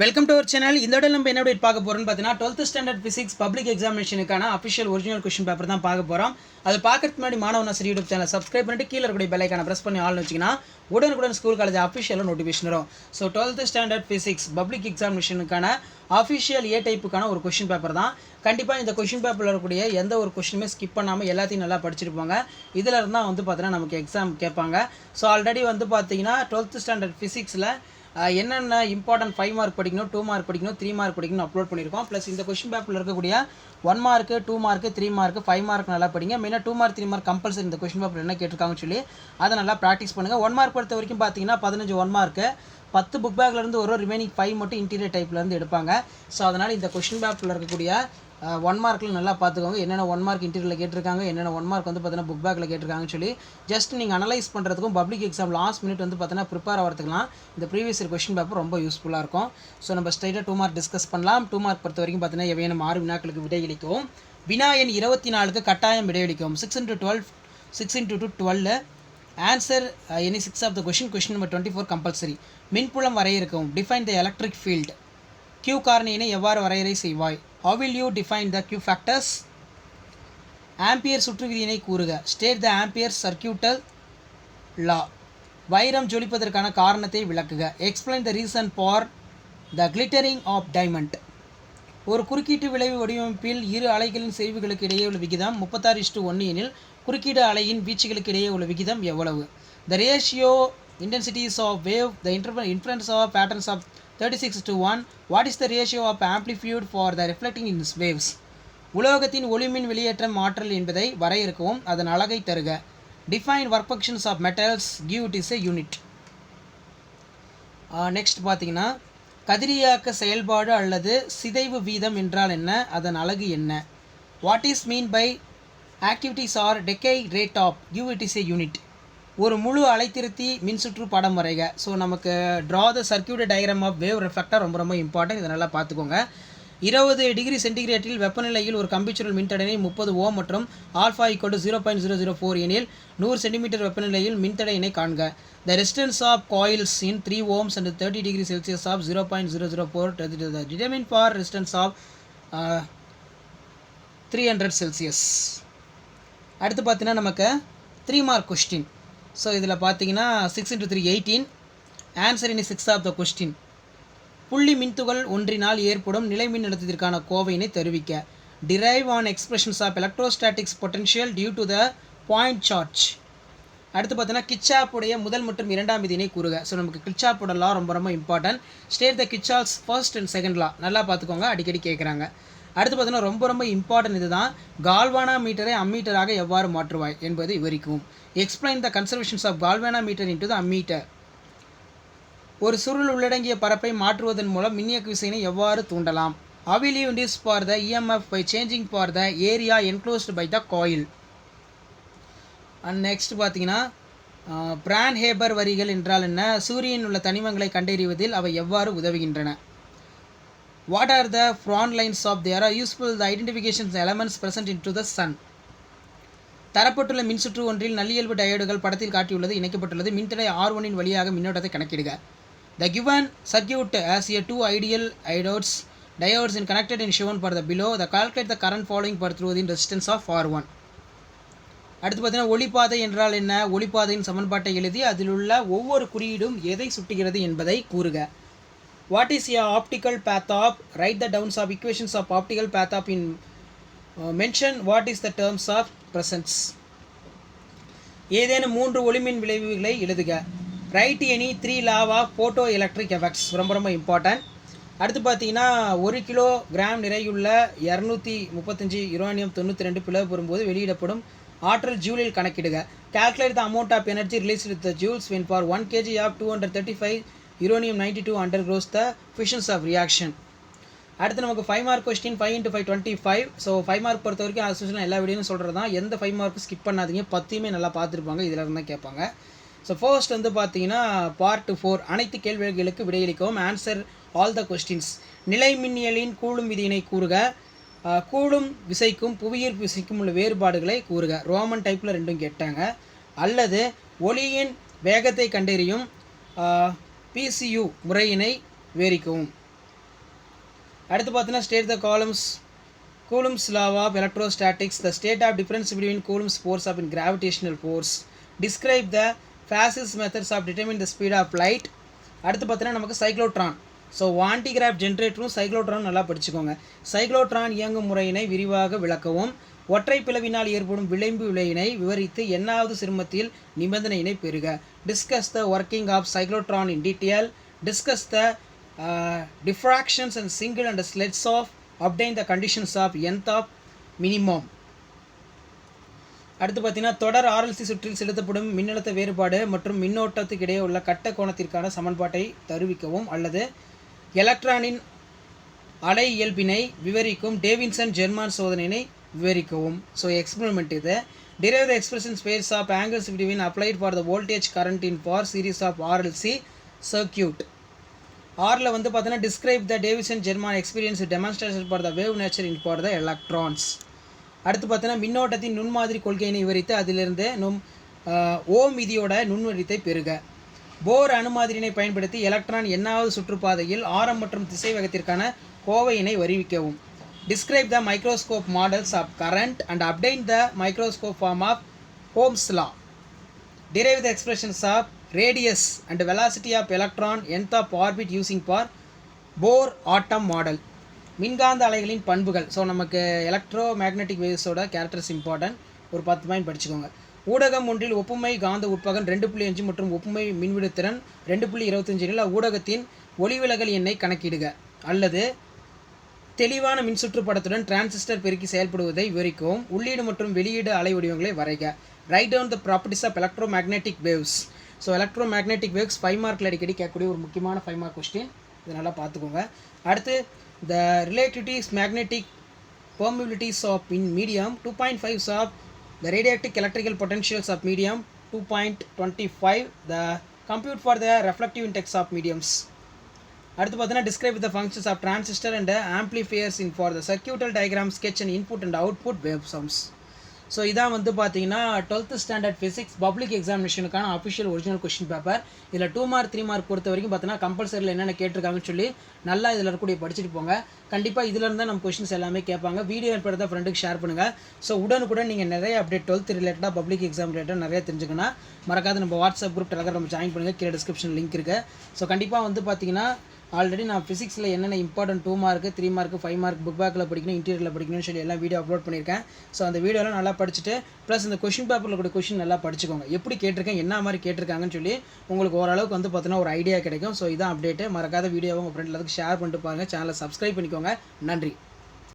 Welcome to our channel. இந்த இடம் நம்ம என்ன அப்டேட் பார்க்க போகிறோம்னு பார்த்தீங்கன்னா 12th ஸ்டாண்டர்ட் ஃபிசிக்ஸ் பப்ளிக் எக்ஸாமினேஷனுக்கான அஃபிஷியல் ஒரிஜினல் கொஸ்டின் பேப்பர் தான் பார்க்க போகிறோம். அது பார்க்கறதுக்கு முன்னாடி மாணவனாசிரியர் யூடியூப் சேனல் சப்ஸ்கிரைப் பண்ணிட்டு கீழே இருக்கக்கூடிய பெல் ஐக்கானை ப்ரெஸ் பண்ணி ஆல்னு வச்சிங்கன்னா உடனுக்குடன் ஸ்கூல் காலேஜ் அஃபிஷியலாக நோட்டிஃபிகேஷன் வரும். So 12th standard physics public எக்ஸாமினேஷனுக்கான அஃபிஷியல் ஏ டைப்புக்கான ஒரு கொஸ்டின் பேப்பர் தான். கண்டிப்பாக இந்த கொஸ்டின் பேப்பரில் இருக்கக்கூடிய எந்த ஒரு கொஸ்டினுமே ஸ்கிப் பண்ணாமல் எல்லாத்தையும் நல்லா படிச்சிருப்பாங்க. இதில் இருந்தால் பார்த்தீங்கன்னா நமக்கு எக்ஸாம் கேட்பாங்க. ஸோ ஆல்ரெடி பார்த்தீங்கன்னா 12th ஸ்டாண்டர்ட் ஃபிசிக்ஸில் என்னென்ன இம்பார்ட்டன்ட் 5 மார்க் படிக்கணும், 2 மார்க் படிக்கணும், 3 மார்க் படிக்கணும் அப்லோட் பண்ணியிருக்கோம். ப்ளஸ் இந்த கொஸ்டின் பேப்பரில் இருக்கக்கூடிய 1 மார்க்கு, 2 மார்க்கு, 3 மார்க்கு, 5 மார்க் நல்லா படிங்க. மெயினாக 2 மார்க் 3 மார்க் கம்பல்சரி இந்த கொஸ்டின் பேப்பர் என்ன கேட்டிருக்காங்கன்னு சொல்லி அதை நல்லா ப்ராக்டிஸ் பண்ணுங்கள். 1 மார்க் பொறுத்த வரைக்கும் பார்த்தீங்கன்னா 15 1 மார்க்கு, 10 புக் பேக்லேருந்து ஒரு ரிமைனிங் 5 மட்டும் இன்டீரியர் டைப்லேருந்து எடுப்பாங்க. ஸோ அதனால் இந்த கொஸ்டின் பேப்பரில் இருக்கக்கூடிய 1 மார்க்கில் நல்லா பார்த்துக்கோங்க. என்னென்ன 1 மார்க் இன்டீரியரில் கேட்டிருக்காங்க, என்னென்ன 1 மார்க் பார்த்தீங்கன்னா புக் பேக்கில் கேட்டிருக்காங்கன்னு சொல்லி ஜஸ்ட் நீங்கள் அனலைஸ் பண்ணுறதுக்கும் பப்ளிக் எக்ஸாம் லாஸ்ட் மினிட் பார்த்தீங்கன்னா ப்ரிப்பேர் ஆகிறதுக்குலாம் இந்த ப்ரீவியஸ் இயர் கொஸ்டின் பேப்பர் ரொம்ப யூஸ்ஃபுல்லாக இருக்கும். ஸோ நம்ம ஸ்ட்ரைட்டாக 2 மார்க் டிஸ்கஸ் பண்ணலாம். 2 மார்க் பொறுத்த வரைக்கும் பார்த்தீங்கன்னா எவையான 6 வினாக்களுக்கு விடையளிக்கவும், வினா எண் 24க்கு கட்டாயம் விடையளிக்கவும். 6 × 12 6 × 2 12 answer any 6 of the question number 24 compulsory. மின்புலம் வரையறுக்கவும். Define the electric field. Q காரணியினை எவ்வாறு வரையறை செய்வாய்? How will you define the Q factors? Ampere சுற்று விதியினை கூறுக. State the Ampere's circuital law. வைரம் ஜொலிப்பதற்கான காரணத்தை விளக்குக. Explain the reason for the glittering of diamond. ஒரு குறுக்கீட்டு விளைவு வடிவமைப்பில் இரு அலைகளின் செறிவுகளுக்கு இடையே உள்ள விகிதம் 36:1 எனில் குறுக்கீடு அலையின் வீச்சுகளுக்கு இடையே உள்ள விகிதம் எவ்வளவு? The ratio intensities of wave, the inference of patterns of 36:1. What is the ratio of amplitude for the reflecting in waves? உலோகத்தின் ஒளிமின் வெளியேற்றம் ஆற்றல் என்பதை வரையறுக்கவும், அதன் அலகை தருக. Define work functions of metals, give it is a unit. Next பார்த்தீங்கன்னா கதிரியாக்க செயல்பாடு அல்லது சிதைவு வீதம் என்றால் என்ன, அதன் அலகு என்ன? What is mean by activities or decay rate of, give it is a unit. ஒரு முழு அலைத்திருத்தி மின்சுற்று படம் வரைக. ஸோ நமக்கு draw the circuit diagram of wave reflector ரொம்ப ரொம்ப இம்பார்ட்டன்ட். இதை நல்லா பார்த்துக்கோங்க. 20 டிகிரி சென்டிகிரேட்டில் வெப்பநிலையில் ஒரு கம்பிச்சுருள் மின்தடையை 30 ஓம் மற்றும் ஆல்ஃபா = 0.004 எனில் 100 சென்டிமீட்டர் வெப்பநிலையில் மின்தடையினை காண்க. The resistance of coils in 3 ohms and 30 degree Celsius of 0.004 determine for resistance of 300 Celsius. அடுத்து பார்த்தீங்கன்னா நமக்கு 3 மார்க் கொஸ்டின். ஸோ இதில் பார்த்தீங்கன்னா 6 × 3 18. ஆன்சர் இனி 6 ஆஃப் த கொஸ்டின். புள்ளி மின்துகள் ஒன்றினால் ஏற்படும் நிலை மின் அழுத்தத்திற்கான கோவையினை தெரிவிக்க. Derive an expressions of electrostatics potential due to the point charge. அடுத்து பார்த்தீங்கன்னா கிச்சாப்புடைய முதல் மற்றும் 2ஆம் விதியினை கூறுக. ஸோ நமக்கு கிச்சாப்போட லா ரொம்ப ரொம்ப important. State the Kirchhoff's first and second law. நல்லா பார்த்துக்கோங்க, அடிக்கடி கேட்குறாங்க. அடுத்து பார்த்தீங்கன்னா ரொம்ப ரொம்ப இம்பார்ட்டன்ட் இதுதான். கால்வானா மீட்டரை அம்மீட்டராக எவ்வாறு மாற்றுவாய் என்பதை விவரிக்கும். Explain the conservations of galvanometer into the ammeter. ஒரு சுருள் உள்ளடங்கிய பரப்பை மாற்றுவதன் மூலம் மின்னியக்கு விசையினை எவ்வாறு தூண்டலாம்? How will you induce for the EMF by changing for the area enclosed by the coil? And next பார்த்தீங்கன்னா பிரான்ஹேபர் வரிகள் என்றால் என்ன? சூரியனில் உள்ள தனிமங்களை கண்டறிவதில் அவை எவ்வாறு உதவுகின்றன? What are the front lines of they are useful the identification elements present into the sun? தரப்பட்டுள்ள மின்சுற்று ஒன்றில் நல்லியல்பு டயோடுகள் படத்தில் காட்டியுள்ளது இணைக்கப்பட்டுள்ளது. மின்தடை R1 இன் வழியாக மின்னோட்டத்தை கணக்கிடுக. The given circuit has a 2 ideal diodes in connected and shown for the below. The calculate the current following per through the resistance of R1. அடுத்து பார்த்தீங்கன்னா ஒளிப்பாதை என்றால் என்ன? ஒளிப்பாதையின் சமன்பாட்டை எழுதி அதில் உள்ள ஒவ்வொரு குறியீடும் எதை சுட்டுகிறது என்பதை கூறுக. What is a optical path of? Write the downs of equations of optical path of in mention what is the terms of presence. ஏதேனும் 3 ஒளிமின் விளைவுகளை எழுதுக. Right any 3 law of photo electric effects. ரொம்ப ரொம்ப இம்பார்ட்டன்ட். அடுத்து பார்த்தீங்கன்னா 1 kilogram நிறையுள்ள 235 uranium 92 பிளவு பெறும்போது வெளியிடப்படும் ஆற்றல் ஜூலில் கணக்கிடுக. Calculate the amount of energy released with the joules when for 1 kg of 235 uranium 92 undergoes the fissions of reaction. அடுத்து நமக்கு 5 மார்க் கொஸ்டின் 5 × 5 25. ஸோ 5 மார்க் பொறுத்த வரைக்கும் ஆஸ் எல்லா வீடியோவும் சொல்கிறது தான். எந்த 5 மார்க்கும் ஸ்கிப் பண்ணாதீங்க. 10யுமே நல்லா பார்த்துருப்பாங்க. இதில் இருந்தால் கேட்பாங்க. ஸோ ஃபர்ஸ்ட் பார்த்தீங்கன்னா பார்ட் 4 அனைத்து கேள்விகளுக்கு விடையளிக்கவும். Answer all the questions. நிலை மின்னியலின் கூலும் விதியினை கூறுக. கூலும் விசைக்கும் புவியீர்ப்பு விசைக்கும் உள்ள வேறுபாடுகளை கூறுக. ரோமன் டைப்பில் ரெண்டும் கேட்டாங்க. அல்லது ஒளியின் வேகத்தை கண்டறியும் PCU முறையினை விவரிக்கவும். அடுத்து பார்த்தீங்கன்னா state the Coulomb's law of electrostatics, the state of difference between Coulomb's force of gravitational force. Describe the phases methods of determine the speed of light. அடுத்து பார்த்தீங்கன்னா நமக்கு சைக்ளோட்ரான். ஸோ வாண்டிகிராஃப் ஜென்ரேட்டரும் சைக்ளோட்ரான் நல்லா படிச்சுக்கோங்க. Cyclotron இயங்கும் முறையினை விரிவாக விளக்கவும். ஒற்றை பிளவினால் ஏற்படும் விளைவு விலையினை விவரித்து எண்ணாவது சிறுமத்தில் நிபந்தனையினை பெறுக. Discuss the working of cyclotron in detail. Discuss the diffractions and single and sleds of obtain the conditions of nth of minimum. அடுத்து பார்த்தீங்கன்னா தொடர் ஆர்எல்சி சுற்றில் செலுத்தப்படும் மின்னழுத்த வேறுபாடு மற்றும் மின்னோட்டத்துக்கு இடையே உள்ள கட்ட கோணத்திற்கான சமன்பாட்டை தருவிக்கவும் அல்லது எலக்ட்ரானின் அலை இயல்பினை விவரிக்கும் டேவின்சன் ஜெர்மான் சோதனையினை விவரிக்கவும். ஸோ எக்ஸ்பெரிமெண்ட் இது. derive the expression space of angles between applied for the voltage current in for series of RLC circuit. ஆரில் வந்து பார்த்தீங்கன்னா describe the Davisson Germer experience demonstration for the wave nature in for the electrons. அடுத்து பார்த்தீங்கன்னா மின்னோட்டத்தின் நுண்மாதிரி கொள்கையினை விவரித்து அதிலிருந்து ஓம் விதியோட நுண்வரித்தை பெறுக. போர் அணுமாதிரியினை பயன்படுத்தி எலக்ட்ரான் எண்ணாவது சுற்றுப்பாதையில் ஆரம் மற்றும் திசைவேகத்திற்கான கோவையினை வருவிக்கவும். Describe the microscope models of current and update the microscope form of Ohm's law. Derive the expressions of radius and velocity of electron nth of orbit using for Bohr atom model. மின்காந்த அலைகளின் பண்புகள். So நமக்கு electro magnetic வேவ்ஸோட characters important. ஒரு 10 point படிச்சுக்கோங்க. ஊடகம் ஒன்றில் ஒப்புமை காந்த உட்பகன் 2.5 மற்றும் ஒப்புமை மின்விடுத்திறன் 2.25 ஊடகத்தின் ஒளிவிலகல் எண்ணை கணக்கிடுக. அல்லது தெளிவான மின்சுற்று படத்துடன் டிரான்சிஸ்டர் பெருக்கி செயல்படுவதை விவரிக்கவும். உள்ளீடு மற்றும் வெளியீடு அலை வடிவங்களை வரைக. Write down the properties of electromagnetic waves. So electromagnetic waves 5 மார்க்கில் அடிக்கடி கேட்கக்கூடிய ஒரு முக்கியமான 5 மார்க் கொஸ்டின். இதை நல்லா பார்த்துக்கோங்க. அடுத்து the relativities magnetic permeabilities of in medium 2.5 of the radioactive electrical potentials of medium 2.25 the compute for the reflective index of mediums. அடுத்து பார்த்தீங்கன்னா describe the functions of transistor and amplifiers in for the circuital diagram sketch and input and output wave sums. So இதான் வந்து பார்த்தீங்கன்னா 12th standard physics public எக்ஸாமினேஷனுக்கான official original question paper. இதில் 2 mark 3 mark பொறுத்த வரைக்கும் பார்த்தீங்கன்னா கம்பல்சரியில் என்னென்ன கேட்டிருக்காங்கன்னு சொல்லி நல்லா இதில் இருக்கக்கூடிய படிச்சுட்டு போங்க. கண்டிப்பாக இதில் இருந்தால் நம்ம கொஸ்டின்ஸ் எல்லாமே கேட்பாங்க. வீடியோ ஏற்படுத்த ஃப்ரெண்டுக்கு ஷேர் பண்ணுங்கள். ஸோ உடனுக்குடன் நீங்கள் நிறைய அப்டேட் 12th ரிலேட்டடாக பப்ளிக் எக்ஸாம் ரிலேட்டடாக நிறைய தெரிஞ்சுக்கணும். மறக்காத நம்ம வாட்ஸ்அப் குரூப் டெலகிராம் நம்ம ஜாயின் பண்ணுங்கள். கீழே டிஸ்கிரிப்ஷன் லிங்க் இருக்குது. ஸோ கண்டிப்பாக வந்து பார்த்தீங்கன்னா ஆல்ரெடி நான் ஃபிசிக்ஸில் என்னென்ன important 2 mark 3 mark 5 mark book பேக்கில் படிக்கணும், இன்டீரியரில் படிக்கணும்னு சொல்லி எல்லாம் வீடியோ அப்லோட் பண்ணியிருக்கேன். ஸோ அந்த வீடியோலாம் நல்லா படிச்சுட்டு ப்ளஸ் இந்த கொஷின் பேப்பரில் கூட கொஷின் நல்லா படிச்சுக்கோங்க. எப்படி கேட்டிருக்கேன், என்ன மாதிரி கேட்டிருக்காங்கன்னு சொல்லி உங்களுக்கு ஓரளவுக்கு வந்து பார்த்தீங்கன்னா ஒரு ஐடியா கிடைக்கும். ஸோ இதான் அப்டேட்டு. மறக்காத வீடியோவை உங்கள் ஃப்ரெண்ட் எல்லாத்துக்கும் ஷேர் பண்ணிட்டு பாருங்கள். சேனலை சப்ஸ்கிரைப் பண்ணிக்கோங்க. நன்றி.